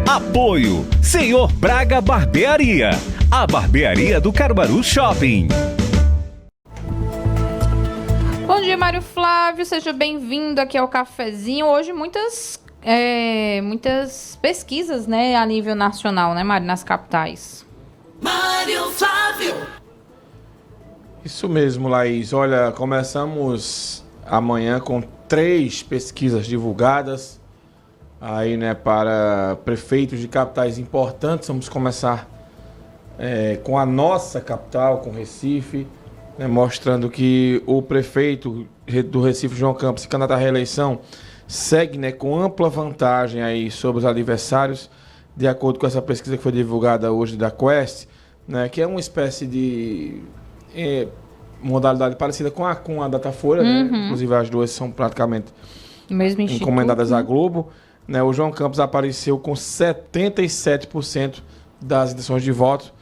Apoio Senhor Braga Barbearia, a barbearia do Caruaru Shopping. Bom dia, Mário Flávio, seja bem-vindo aqui ao Cafezinho. Hoje muitas pesquisas, né, a nível nacional, né, Mário, nas capitais. Mário Flávio. Isso mesmo, Laís. Olha, começamos amanhã com 3 pesquisas divulgadas aí, né, para prefeitos de capitais importantes. Vamos começar com a nossa capital, com Recife, né, mostrando que o prefeito do Recife, João Campos, se candidato à reeleição, segue, né, com ampla vantagem aí sobre os adversários, de acordo com essa pesquisa que foi divulgada hoje da Quest, né, que é uma espécie de modalidade parecida com a Datafolha, né? Inclusive as duas são praticamente Mesmo encomendadas instituto, à Globo. Né? O João Campos apareceu com 77% das intenções de voto.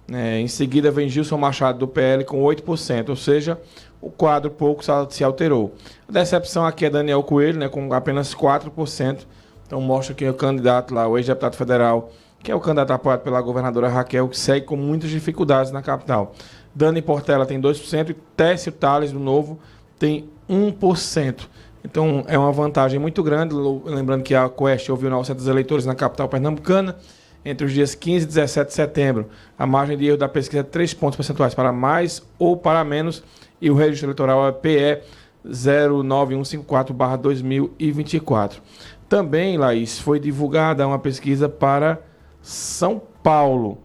Né? Em seguida vem Gilson Machado do PL com 8%, ou seja, o quadro pouco se alterou. A decepção aqui é Daniel Coelho, né, com apenas 4%. Então mostra que o candidato lá, o ex-deputado federal, que é o candidato apoiado pela governadora Raquel, que segue com muitas dificuldades na capital. Dani Portela tem 2% e Técio Tales, do Novo, tem 1%. Então é uma vantagem muito grande. Lembrando que a Quest ouviu 900 eleitores na capital pernambucana entre os dias 15 e 17 de setembro. A margem de erro da pesquisa é 3 pontos percentuais para mais ou para menos, e o registro eleitoral é PE 09154/2024. Também, Laís, foi divulgada uma pesquisa para São Paulo,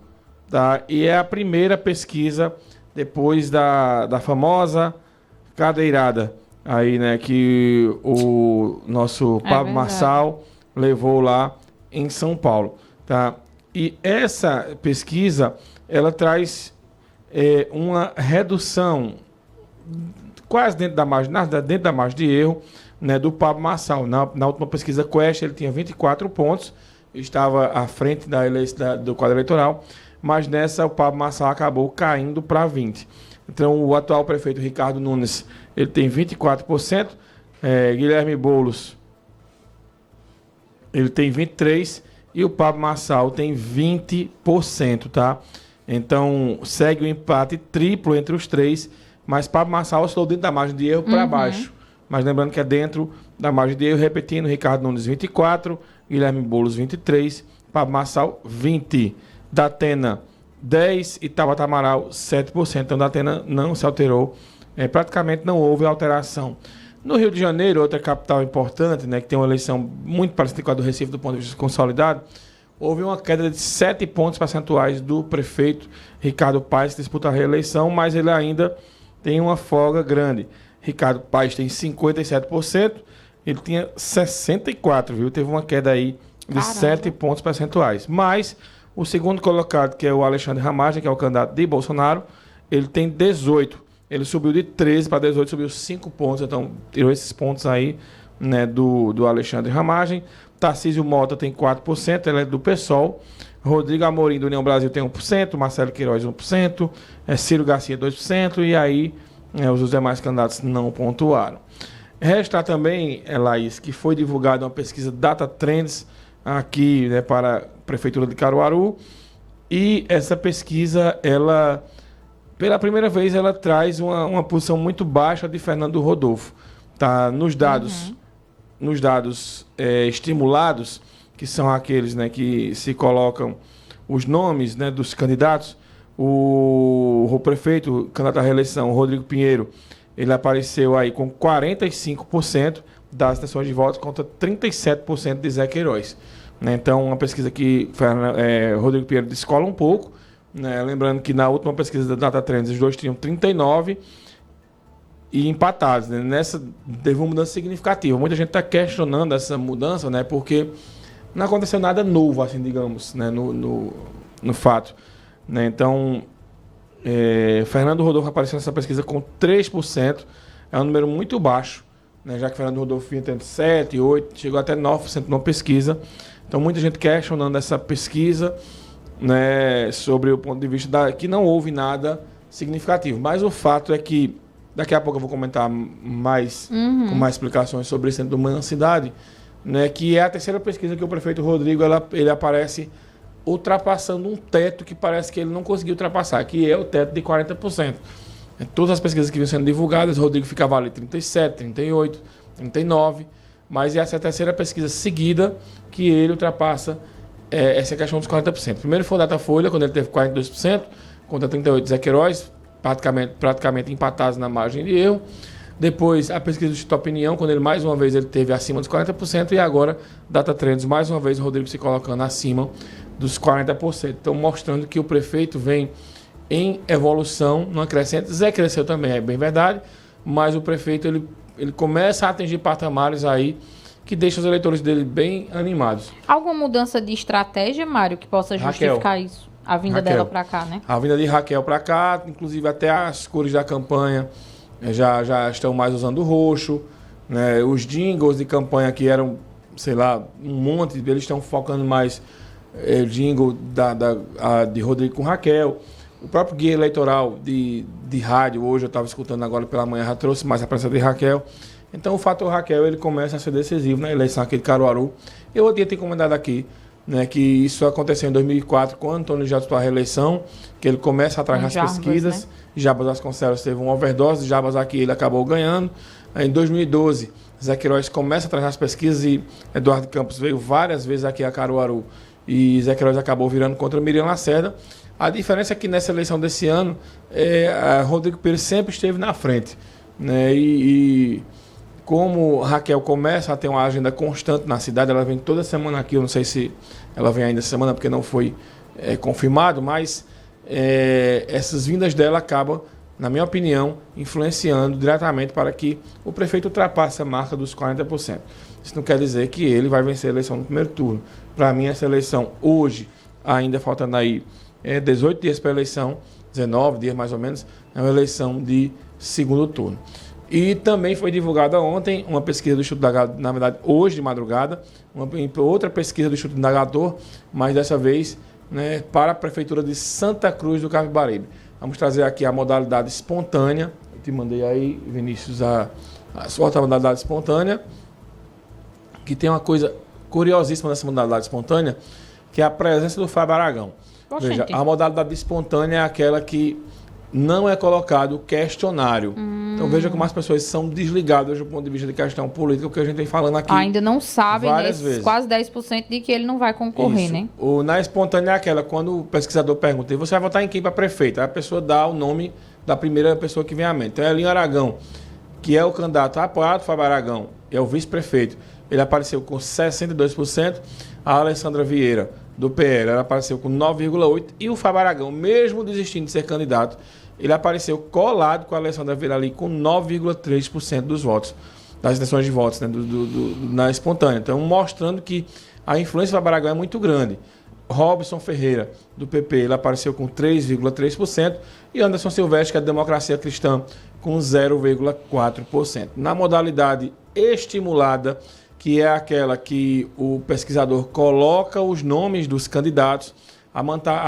tá? E é a primeira pesquisa depois da famosa cadeirada aí, né, que o nosso Pablo Marçal levou lá em São Paulo, tá? E essa pesquisa, ela traz uma redução quase dentro da margem de erro, né, do Pablo Marçal. Na última pesquisa Quest, ele tinha 24 pontos, estava à frente do quadro eleitoral, mas nessa o Pablo Marçal acabou caindo para 20%. Então o atual prefeito Ricardo Nunes, ele tem 24%, Guilherme Boulos, ele tem 23%, e o Pablo Marçal tem 20%, tá? Então segue o empate triplo entre os três, mas Pablo Marçal oscilou dentro da margem de erro para baixo. Mas lembrando que é dentro da margem de erro, repetindo, Ricardo Nunes 24%, Guilherme Boulos 23%, Pablo Marçal 20%, Datena 10% e Tabata Amaral 7%. Então Datena não se alterou, praticamente não houve alteração. No Rio de Janeiro, outra capital importante, né, que tem uma eleição muito parecida com a do Recife do ponto de vista consolidado, houve uma queda de 7 pontos percentuais do prefeito Ricardo Paes, que disputa a reeleição, mas ele ainda tem uma folga grande. Ricardo Paes tem 57%, ele tinha 64%, viu? Teve uma queda aí de 7 pontos percentuais. Mas o segundo colocado, que é o Alexandre Ramagem, que é o candidato de Bolsonaro, ele tem 18%. Ele subiu de 13 para 18, subiu 5 pontos, então tirou esses pontos aí, né, do Alexandre Ramagem. Tarcísio Mota tem 4%, ele é do PSOL. Rodrigo Amorim, do União Brasil, tem 1%, Marcelo Queiroz 1%, Ciro Garcia 2%, e aí os demais candidatos não pontuaram. Resta também, Laís, que foi divulgada uma pesquisa Data Trends aqui, né, para a Prefeitura de Caruaru, e essa pesquisa, ela, pela primeira vez, ela traz uma posição muito baixa de Fernando Rodolfo. Tá? Nos dados estimulados, que são aqueles, né, que se colocam os nomes, né, dos candidatos, o prefeito, candidato à reeleição, Rodrigo Pinheiro, ele apareceu aí com 45% das intenções de votos contra 37% de Zé Queiroz. Né? Então, uma pesquisa que Rodrigo Pinheiro descola um pouco, né? Lembrando que na última pesquisa da Data Trends, os dois tinham 39% e empatados. Né? Nessa, teve uma mudança significativa. Muita gente está questionando essa mudança, né? Porque não aconteceu nada novo, assim, digamos, né? no fato. Né? Então, Fernando Rodolfo apareceu nessa pesquisa com 3%, é um número muito baixo, né? Já que Fernando Rodolfo vinha tendo 7%, 8%, chegou até 9% numa pesquisa. Então, muita gente questionando essa pesquisa, né, sobre o ponto de vista que não houve nada significativo. Mas o fato é que Daqui a pouco eu vou comentar mais, com mais explicações sobre esse centro de uma cidade, né, que é a terceira pesquisa que o prefeito Rodrigo ele aparece ultrapassando um teto que parece que ele não conseguiu ultrapassar, que é o teto de 40%. Todas as pesquisas que vinham sendo divulgadas, o Rodrigo ficava ali 37, 38, 39, mas essa é a terceira pesquisa seguida que ele ultrapassa essa questão dos 40%. Primeiro foi o Datafolha, quando ele teve 42%, contra 38% Zé Queiroz, praticamente empatados na margem de erro. Depois, a pesquisa do Instituto Opinião, quando ele mais uma vez ele teve acima dos 40%, e agora, Data Trends, mais uma vez, o Rodrigo se colocando acima dos 40%. Então, mostrando que o prefeito vem em evolução, numa crescente. Zé cresceu também, é bem verdade, mas o prefeito ele começa a atingir patamares aí que deixam os eleitores dele bem animados. Alguma mudança de estratégia, Mário, que possa justificar isso? A vinda dela para cá, né? A vinda de Raquel para cá, inclusive até as cores da campanha já estão mais usando o roxo, né? Os jingles de campanha que eram, sei lá, um monte, eles estão focando mais jingle de Rodrigo com Raquel. O próprio guia eleitoral de rádio, hoje eu estava escutando agora pela manhã, já trouxe mais a presença de Raquel. Então o fator Raquel ele começa a ser decisivo na eleição aqui de Caruaru. Eu tinha comentado aqui, né, que isso aconteceu em 2004, quando Antônio já disputou a reeleição, que ele começa atrás nas pesquisas. Né? Jabas Vasconcelos teve uma overdose, Jabas aqui ele acabou ganhando. Em 2012, Zé Queiroz começa atrás nas pesquisas e Eduardo Campos veio várias vezes aqui a Caruaru e Zé Queiroz acabou virando contra Miriam Lacerda. A diferença é que nessa eleição desse ano, Rodrigo Pires sempre esteve na frente, né? E como Raquel começa a ter uma agenda constante na cidade, ela vem toda semana aqui, eu não sei se ela vem ainda essa semana porque não foi confirmado, mas essas vindas dela acabam, na minha opinião, influenciando diretamente para que o prefeito ultrapasse a marca dos 40%. Isso não quer dizer que ele vai vencer a eleição no primeiro turno. Para mim, essa eleição hoje, ainda faltando aí 18 dias para a eleição, 19 dias mais ou menos, é uma eleição de segundo turno. E também foi divulgada ontem uma pesquisa do Instituto Indagator, na verdade, hoje de madrugada, outra pesquisa do Instituto Indagator, mas dessa vez, né, para a Prefeitura de Santa Cruz do Capibaribe. Vamos trazer aqui a modalidade espontânea. Eu te mandei aí, Vinícius, a sua modalidade espontânea, que tem uma coisa curiosíssima nessa modalidade espontânea, que é a presença do Fábio Aragão. Veja, a modalidade espontânea é aquela que não é colocado questionário. Então veja como as pessoas são desligadas do ponto de vista de questão política, o que a gente vem falando aqui. Ainda não sabem, várias vezes. Quase 10% de que ele não vai concorrer, isso. Né? Na espontânea é aquela, quando o pesquisador pergunta, e você vai votar em quem para prefeito? Aí a pessoa dá o nome da primeira pessoa que vem à mente. Então é Elinho Aragão, que é o candidato apoiado Fábio Aragão, é o vice-prefeito. Ele apareceu com 62%. A Alessandra Vieira, do PL, ela apareceu com 9,8%. E o Fábio Aragão, mesmo desistindo de ser candidato, ele apareceu colado com a Alessandra Vieira ali com 9,3% dos votos, das intenções de votos, né, na espontânea. Então, mostrando que a influência do Fábio Aragão é muito grande. Robson Ferreira, do PP, ele apareceu com 3,3%. E Anderson Silvestre, que é da Democracia Cristã, com 0,4%. Na modalidade estimulada, que é aquela que o pesquisador coloca os nomes dos candidatos, a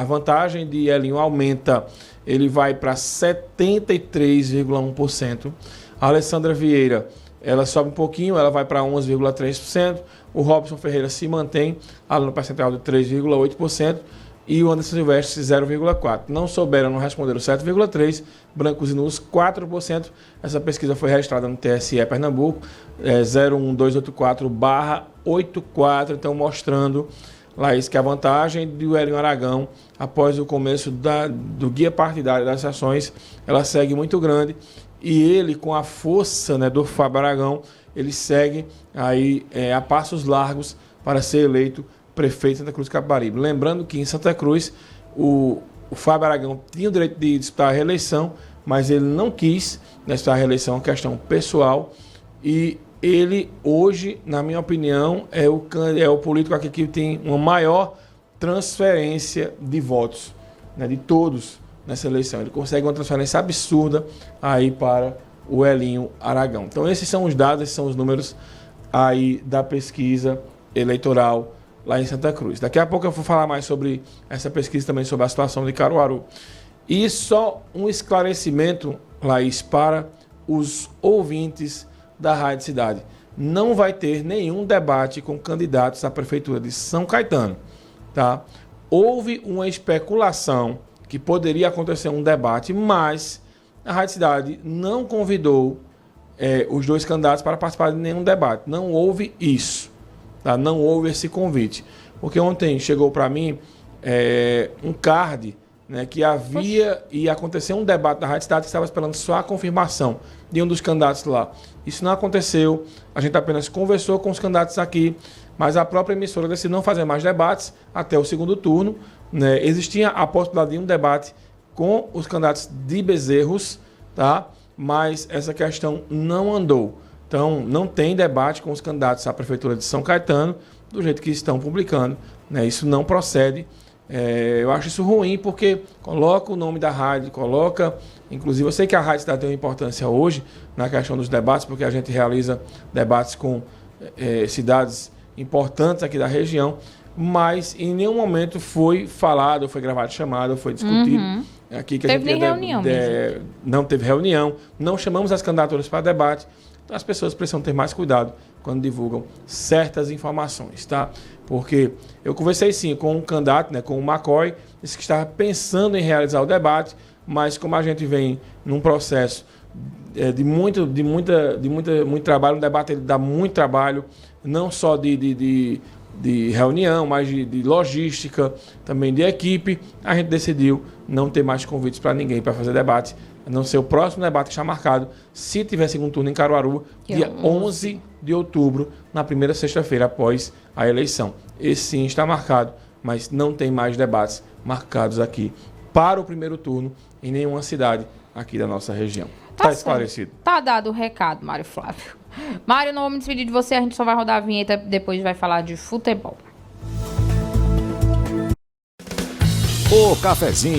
vantagem de Elinho aumenta, ele vai para 73,1%. A Alessandra Vieira, ela sobe um pouquinho, ela vai para 11,3%. O Robson Ferreira se mantém ali no percentual de 3,8%. E o Anderson Silvestre, 0,4%. Não souberam, não responderam 7,3%. Brancos e nulos, 4%. Essa pesquisa foi registrada no TSE Pernambuco, 01284/84. Então, mostrando, Laís, que a vantagem do Elinho Aragão, após o começo do guia partidário das sessões, ela segue muito grande. E ele, com a força, né, do Fábio Aragão, ele segue aí a passos largos para ser eleito prefeito de Santa Cruz do Capibaribe. Lembrando que em Santa Cruz o Fábio Aragão tinha o direito de disputar a reeleição, mas ele não quis disputar a reeleição, uma questão pessoal, e ele hoje, na minha opinião, é o político aqui que tem uma maior transferência de votos, né, de todos nessa eleição. Ele consegue uma transferência absurda aí para o Elinho Aragão. Então esses são os dados, esses são os números aí da pesquisa eleitoral lá em Santa Cruz. Daqui a pouco eu vou falar mais sobre essa pesquisa, também sobre a situação de Caruaru. E só um esclarecimento, Laís, para os ouvintes da Rádio Cidade. Não vai ter nenhum debate com candidatos à Prefeitura de São Caetano, tá? Houve uma especulação que poderia acontecer um debate, mas a Rádio Cidade não convidou os dois candidatos para participar de nenhum debate. Não houve isso, tá? Não houve esse convite. Porque ontem chegou para mim um card, né, que ia acontecer um debate da Rádio Cidade que estava esperando só a confirmação de um dos candidatos lá. Isso não aconteceu, a gente apenas conversou com os candidatos aqui, mas a própria emissora decidiu não fazer mais debates até o segundo turno, né? Existia a possibilidade de um debate com os candidatos de Bezerros, tá? Mas essa questão não andou. Então, não tem debate com os candidatos à Prefeitura de São Caetano, do jeito que estão publicando, né? Isso não procede. Eu acho isso ruim porque coloca o nome da rádio, inclusive eu sei que a Rádio Cidade tem uma importância hoje na questão dos debates, porque a gente realiza debates com cidades importantes aqui da região, mas em nenhum momento foi falado, foi gravado chamada, foi discutido. Aqui que teve nem reunião mesmo. Não teve reunião, não chamamos as candidaturas para debate. Então as pessoas precisam ter mais cuidado quando divulgam certas informações, tá? Porque eu conversei sim com um candidato, né, com o McCoy, disse que estava pensando em realizar o debate, mas como a gente vem num processo de muito trabalho, um debate ele dá muito trabalho, não só de reunião, mas de logística, também de equipe, a gente decidiu não ter mais convites para ninguém para fazer debate, a não ser o próximo debate que está marcado, se tiver segundo turno em Caruaru, dia 11 de outubro, na primeira sexta-feira após a eleição. Esse sim está marcado, mas não tem mais debates marcados aqui para o primeiro turno em nenhuma cidade aqui da nossa região. Tá esclarecido. Tá dado o recado, Mário Flávio. Mário, não vou me despedir de você, a gente só vai rodar a vinheta, depois vai falar de futebol. O cafezinho